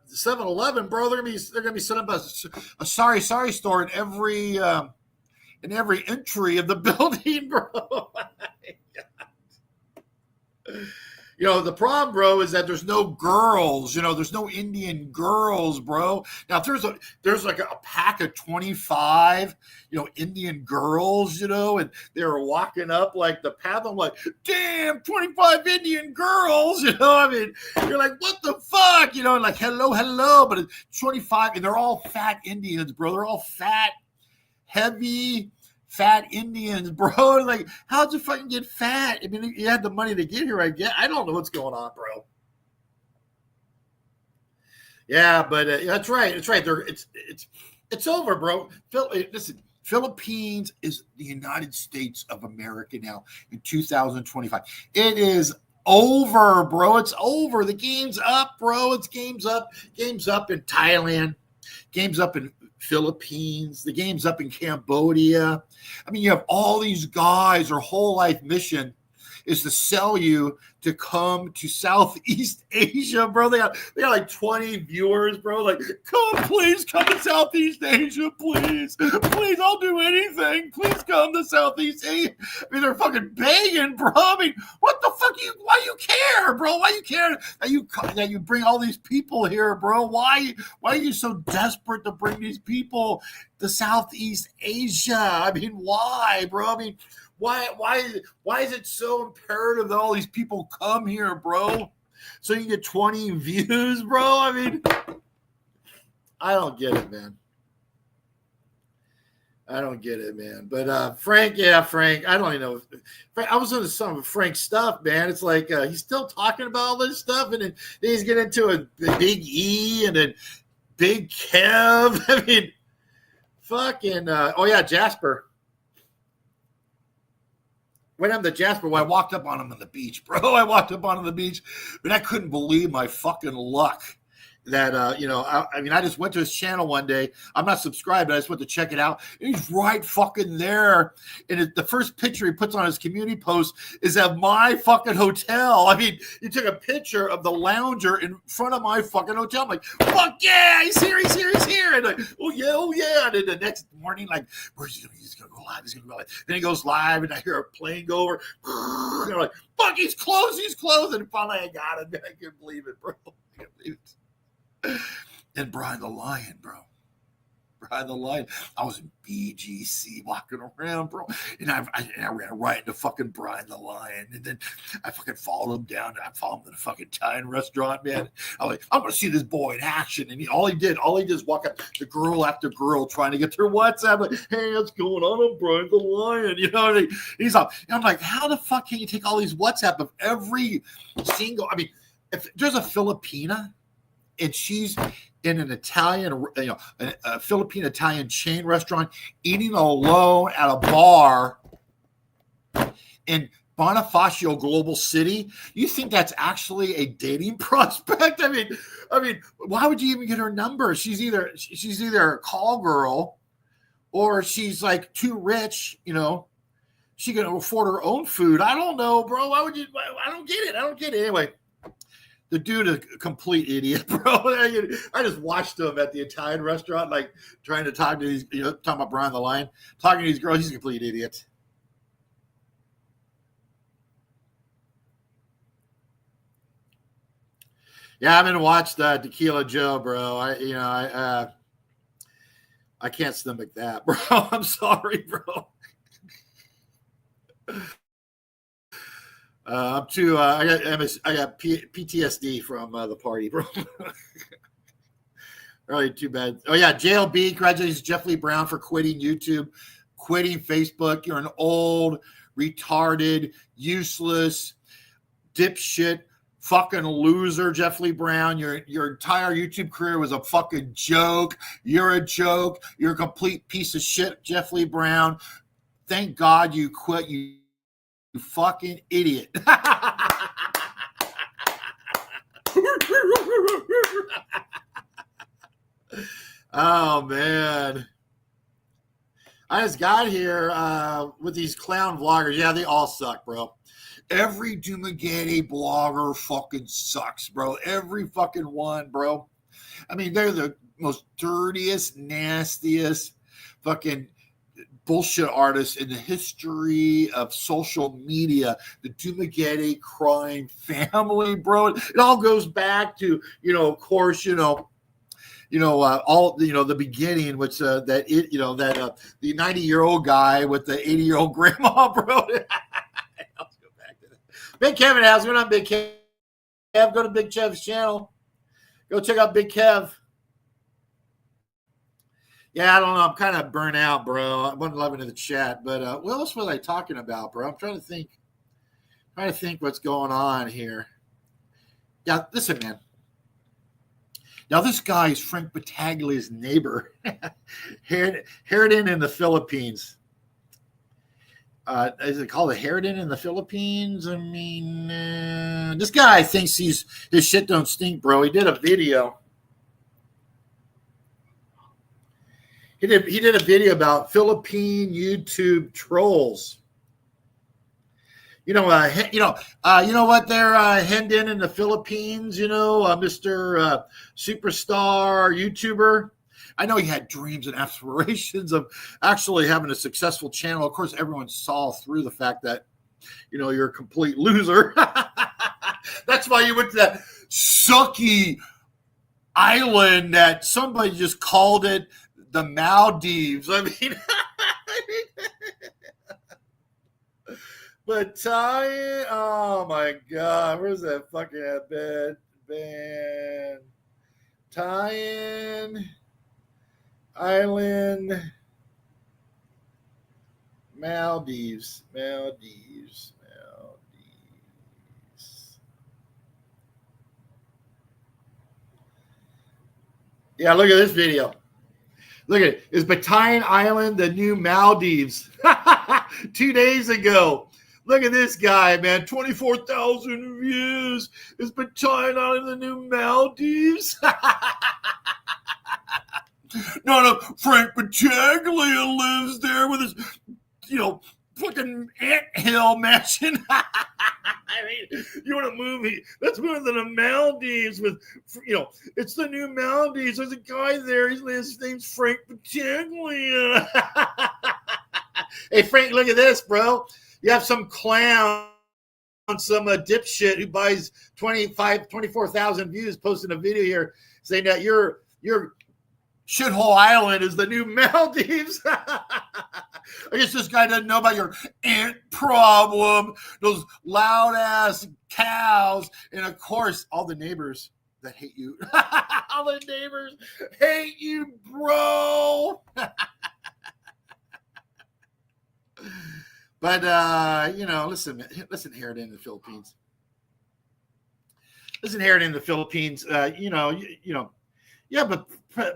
7-Eleven, bro. They're gonna be setting up a sorry store in every entry of the building, bro. The problem, bro, is that there's no girls. There's no Indian girls, bro. Now, if there's like a pack of 25, Indian girls, and they were walking up like the path. I'm like, damn, 25 Indian girls, I mean, you're like, what the fuck, and like, hello, but it's 25, and they're all fat Indians, bro. They're all fat, heavy, fat Indians, bro. Like, how'd you fucking get fat? I mean, you had the money to get here, I guess. I don't know what's going on, bro. Yeah, but that's right. It's right. It's over, bro. Listen, Philippines is the United States of America now in 2025. It is over, bro. It's over. The game's up, bro. It's game's up. Game's up in Thailand. Game's up in Philippines. The game's up in Cambodia. I mean, you have all these guys. Their whole life mission is to sell you to come to Southeast Asia, bro. They got like 20 viewers, bro. Like, please come to Southeast Asia, please. Please, I'll do anything. Please come to Southeast Asia. I mean, they're fucking begging, bro. I mean, what the fuck why you care, bro? Why you care that you bring all these people here, bro? Why are you so desperate to bring these people to Southeast Asia? I mean, why, bro? I mean, why is it so imperative that all these people come here, bro? So you get 20 views, bro? I mean, I don't get it, man. I don't get it, man. But Frank, I don't even know. Frank, I was into some of Frank's stuff, man. It's like he's still talking about all this stuff, and then he's getting into a Big E and then Big Kev. I mean, fucking, Jasper. Went on to Jasper. Well, I walked up on him on the beach, bro. I walked up on him on the beach, but I couldn't believe my fucking luck that, I just went to his channel one day. I'm not subscribed, but I just went to check it out. And he's right fucking there. And the first picture he puts on his community post is of my fucking hotel. I mean, he took a picture of the lounger in front of my fucking hotel. I'm like, fuck yeah, he's here. And like, oh yeah. And then the next morning, like, where's he? He's going to go live. Then he goes live, and I hear a plane go over. And I'm like, fuck, he's closed. And finally I got him. I can't believe it, bro. I can't believe it. And Brian the Lion, bro. Brian the Lion. I was in BGC walking around, bro. And I ran right into fucking Brian the Lion. And then I fucking followed him down. I followed him to the fucking Italian restaurant, man. I'm like, I'm going to see this boy in action. And all he did is walk up to girl after girl trying to get their WhatsApp. Like, hey, what's going on? I'm Brian the Lion. And he's up. And I'm like, how the fuck can you take all these WhatsApp of every single, if there's a Filipina, and she's in an Italian, a Philippine Italian chain restaurant, eating alone at a bar, in Bonifacio Global City. You think that's actually a dating prospect? I mean, why would you even get her number? She's either a call girl, or she's like too rich, she can afford her own food. I don't know, bro. Why would you? I don't get it. Anyway, the dude is a complete idiot, bro. I just watched him at the Italian restaurant, like trying to talk to these, talking about Brian the Lion, talking to these girls. He's a complete idiot. Yeah, I haven't watched Tequila Joe, bro. I can't stomach that, bro. I'm sorry, bro. I'm too. I got PTSD from the party, bro. Really too bad. Oh yeah, JLB. Congratulations, Jeffrey Brown, for quitting YouTube, quitting Facebook. You're an old, retarded, useless, dipshit, fucking loser, Jeffrey Brown. Your entire YouTube career was a fucking joke. You're a joke. You're a complete piece of shit, Jeffrey Brown. Thank God you quit, you fucking idiot. Oh man, I just got here with these clown vloggers. Yeah, they all suck, bro. Every Dumageddon blogger fucking sucks, bro. Every fucking one, bro. I mean, they're the most dirtiest, nastiest fucking bullshit artists in the history of social media. The Dumageddon crime family, bro. It all goes back to, of course, all the beginning, which the 90-year-old guy with the 80-year-old grandma, bro. Let's go back to that. Big Kevin, how's it going on, Big Kev? Go to Big Kev's channel. Go check out Big Kev. Yeah, I don't know. I'm kind of burnt out, bro. I wasn't loving the chat, but what else was I talking about, bro? I'm trying to think what's going on here. Yeah, listen, man. Now, this guy is Frank Battaglia's neighbor, Herden in the Philippines. Is it called a Herden in the Philippines? I mean, this guy thinks his shit don't stink, bro. He did a video. He did a video about Philippine YouTube trolls. You know what they're hemmed in the Philippines. Mr. Superstar YouTuber. I know he had dreams and aspirations of actually having a successful channel. Of course, everyone saw through the fact that you're a complete loser. That's why you went to that sucky island that somebody just called it the Maldives. I mean, but oh my God, where's that fucking band? Tie-in Island, Maldives. Yeah, look at this video. Look at it. Is Batayan Island the new Maldives? 2 days ago. Look at this guy, man. 24,000 views. Is Batayan Island the new Maldives? No. Frank Battaglia lives there with his, fucking anthill mansion. I mean, you want a movie? Let's move to the Maldives with, it's the new Maldives. There's a guy there. His name's Frank Battaglia. Hey, Frank, look at this, bro. You have some clown, some dipshit who buys 24,000 views posting a video here saying that your shithole island is the new Maldives. I guess this guy doesn't know about your ant problem, those loud ass cows, and of course, all the neighbors that hate you. All the neighbors hate you, bro. But listen, Herod in the Philippines. Listen, Herod in the Philippines. Yeah, but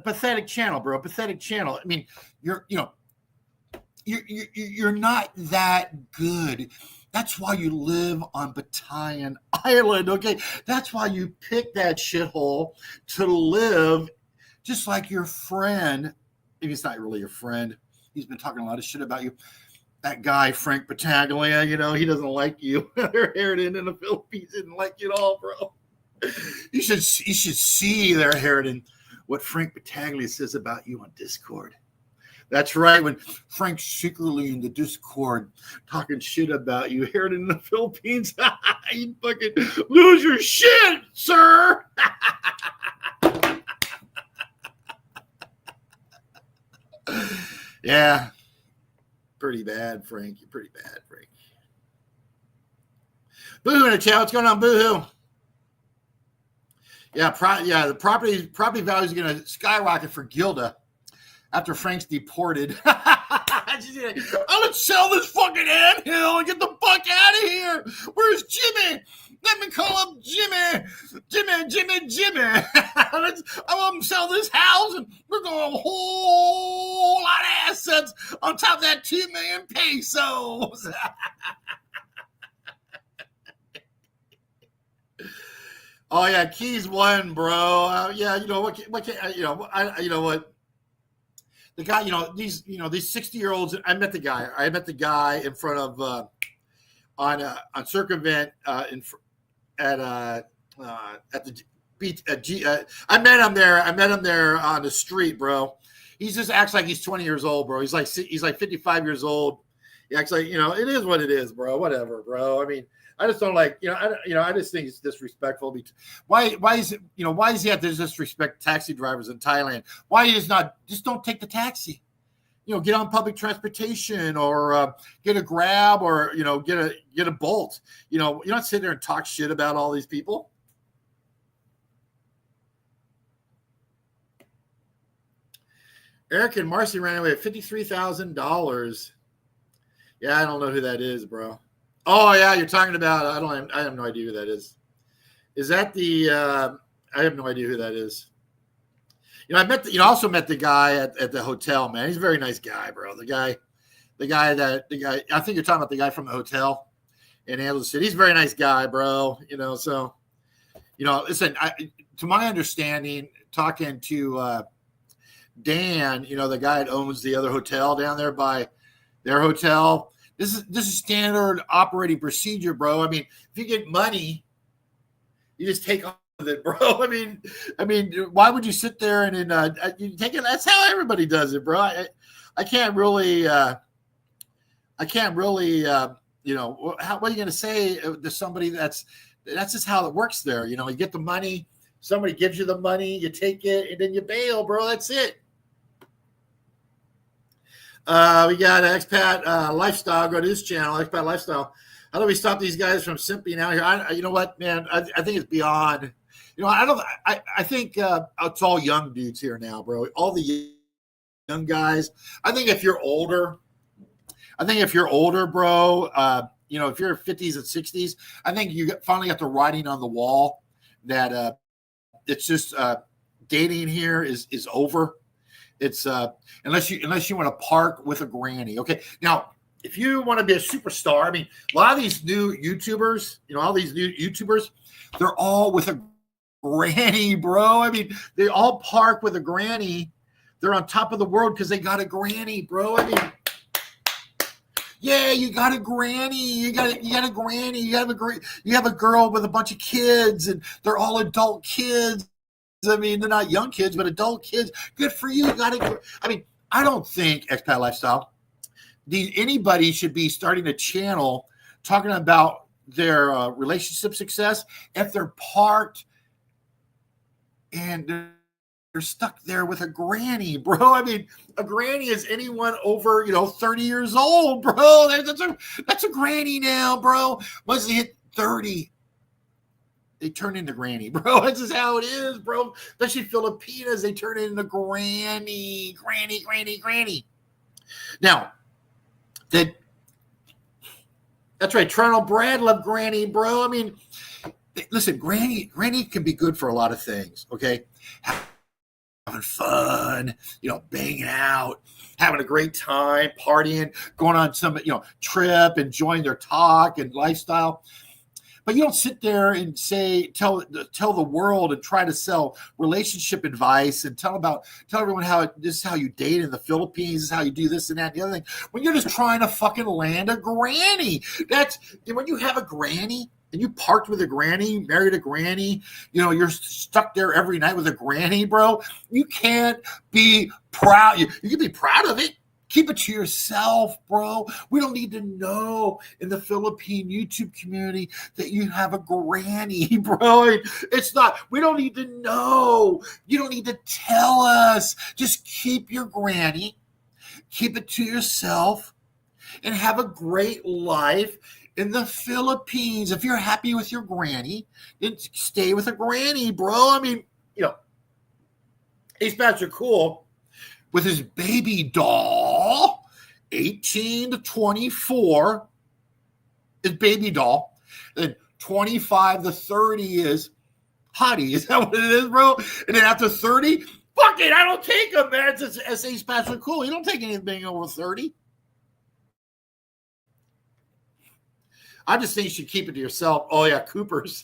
pathetic channel, bro. Pathetic channel. I mean, you're not that good. That's why you live on Batayan Island, okay? That's why you pick that shithole to live, just like your friend. Maybe it's not really your friend. He's been talking a lot of shit about you. That guy, Frank Battaglia, he doesn't like you. Herriton in the Philippines didn't like you at all, bro. You should see there, Herriton, what Frank Battaglia says about you on Discord. That's right. When Frank's secretly in the Discord talking shit about you, Herriton in the Philippines, you fucking lose your shit, sir. Yeah. Pretty bad, Frank. You're pretty bad, Frank. Boohoo in the chat. What's going on, Boohoo? Yeah, the property values are going to skyrocket for Gilda after Frank's deported. Let's sell this fucking anthill and get the fuck out of here. Where's Jimmy? Let me call up Jimmy. Jimmy. I want to sell this house and we're going to have a whole lot of assets on top of that 2 million pesos. Oh yeah, Keys won, bro. Yeah, you know what? You know what? The guy, these 60-year-olds. I met the guy in front of on Circumvent at the beach. I met him there on the street, bro. He just acts like he's 20 years old, bro. He's like 55 years old. He acts like, it is what it is, bro. Whatever, bro. I mean, I just don't like, I just think it's disrespectful. Why is it, why does he have to disrespect taxi drivers in Thailand? Why is not just don't take the taxi? Get on public transportation or get a Grab or get a Bolt. You don't sit there and talk shit about all these people. Eric and Marcy ran away with $53,000. Yeah, I don't know who that is, bro. Oh yeah, you're talking about. I have no idea who that is. Is that the? I have no idea who that is. I also met the guy at the hotel. Man, he's a very nice guy, bro. The guy. I think you're talking about the guy from the hotel in Angeles City. He's a very nice guy, bro. So, listen. To my understanding, talking to Dan, the guy that owns the other hotel down there by their hotel. This is standard operating procedure, bro. I mean, if you get money, you just take off with it, bro. I mean, why would you sit there and you take it? That's how everybody does it, bro. I can't really, what are you going to say to somebody that's just how it works there. You get the money, somebody gives you the money, you take it, and then you bail, bro. That's it. We got Expat Lifestyle. Go to this channel, Expat Lifestyle. How do we stop these guys from simping out here? You know what, man? I think it's beyond. I think it's all young dudes here now, bro. All the young guys. I think if you're older, bro, if you're 50s and 60s, I think you finally got the writing on the wall that it's just dating here is over. It's unless you want to park with a granny. Okay. Now, if you want to be a superstar, I mean, a lot of these new YouTubers, they're all with a granny, bro. I mean, they all park with a granny. They're on top of the world because they got a granny, bro. I mean, yeah, you got a granny. You got a granny. You have a girl with a bunch of kids, and they're all adult kids. I mean, they're not young kids, but adult kids. Good for you. I don't think Expat Lifestyle, anybody should be starting a channel talking about their relationship success if they're parked and they're stuck there with a granny, bro. I mean, a granny is anyone over 30 years old, bro. That's a granny now, bro. Once they hit 30. They turn into granny, bro. That's just how it is, bro. Especially Filipinas, they turn into granny. Now, that's right. Toronto Brad loved granny, bro. I mean, listen, granny can be good for a lot of things, okay? Having having fun, banging out, having a great time, partying, going on some, trip, enjoying their talk and lifestyle. But you don't sit there and tell the world and try to sell relationship advice and tell everyone this is how you date in the Philippines, this is how you do this and that and the other thing. When you're just trying to fucking land a granny. That's when you have a granny and you parked with a granny, married a granny, you're stuck there every night with a granny, bro. You can't be proud. You can be proud of it. Keep it to yourself, bro. We don't need to know in the Philippine YouTube community that you have a granny, bro. It's not, we don't need to know. You don't need to tell us. Just keep your granny, keep it to yourself, and have a great life in the Philippines. If you're happy with your granny, then stay with a granny, bro. I mean, expats are cool. With his baby doll, 18 to 24, his baby doll. Then 25 to 30 is hottie. Is that what it is, bro? And then after 30, fuck it, I don't take him, man. It's expats are cool. You don't take anything over 30. I just think you should keep it to yourself. Oh, yeah, Cooper's.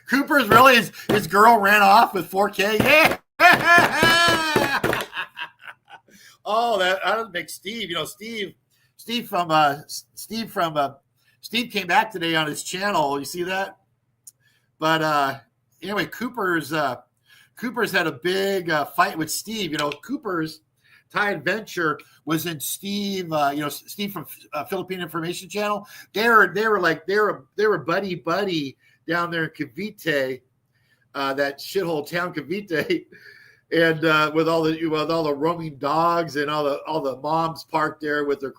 Cooper's really his girl ran off with 4K. Yeah. Oh, that would make Steve. Steve came back today on his channel. You see that? But anyway, Cooper's had a big fight with Steve. Cooper's Thai Adventure was in Steve. Steve from Philippine Information Channel. They were buddy down there in Cavite, that shithole town Cavite, and with all the roaming dogs and all the moms parked there with their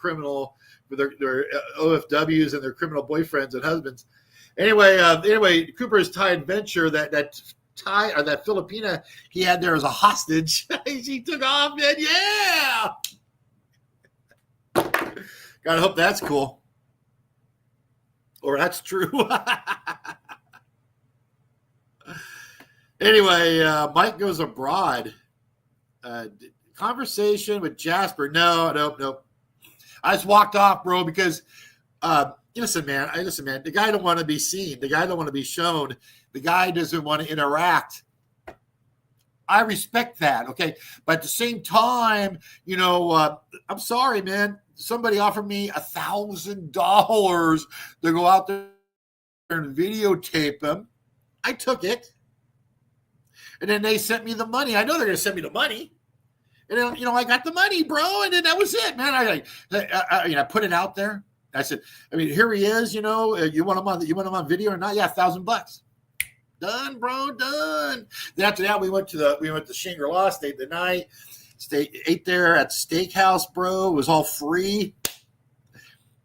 OFWs and their criminal boyfriends and husbands. Anyway, Cooper's Thai Adventure, that Thai or that Filipina he had there as a hostage, she took off, man. Yeah, gotta hope that's cool, or that's true. Anyway, Mike goes abroad. Conversation with Jasper. No. I just walked off, bro, because listen, man. The guy don't want to be seen. The guy don't want to be shown. The guy doesn't want to interact. I respect that, okay? But at the same time, I'm sorry, man. Somebody offered me $1,000 to go out there and videotape him. I took it. And then they sent me the money. I know they're going to send me the money. And then, I got the money, bro. And then that was it, man. I put it out there. I said, here he is, you want him on video or not? Yeah, $1,000. Done, bro, done. Then after that, we went to Shangri-La, stayed the night, ate there at the steakhouse, bro. It was all free.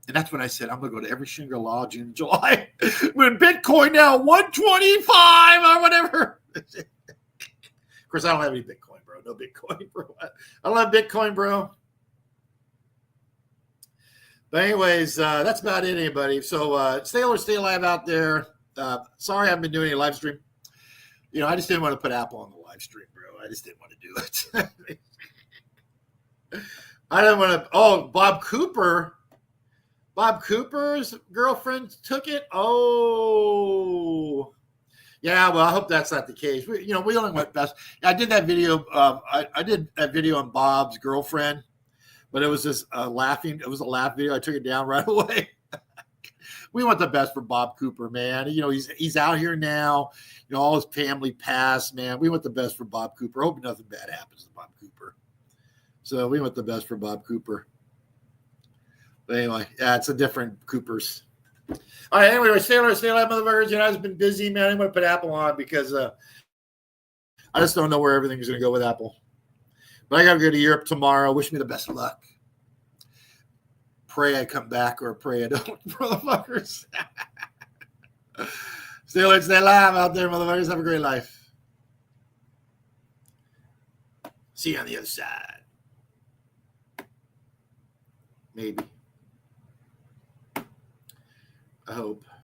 And that's when I said, I'm going to go to every Shangri-La June and July. When Bitcoin now 125 or whatever. Of course, I don't have any Bitcoin, bro. No Bitcoin, bro. I don't have Bitcoin, bro. But anyways, that's about it, anybody. So stay alive out there. Sorry I haven't been doing any live stream. I just didn't want to put Apple on the live stream, bro. I just didn't want to do it. I didn't want to. Oh, Bob Cooper's girlfriend took it. Oh. Yeah, well, I hope that's not the case. We only went best. I did that video. I did that video on Bob's girlfriend, but it was just laughing. It was a laugh video. I took it down right away. We want the best for Bob Cooper, man. He's out here now. All his family passed, man. We want the best for Bob Cooper. Hope nothing bad happens to Bob Cooper. So we want the best for Bob Cooper. But anyway, yeah, it's a different Coopers. All right, anyway, stay alive, motherfuckers. I've been busy, man. I'm going to put Apple on because I just don't know where everything's going to go with Apple. But I got to go to Europe tomorrow. Wish me the best of luck. Pray I come back or pray I don't, motherfuckers. Stay alive out there, motherfuckers. Have a great life. See you on the other side. Maybe. I hope.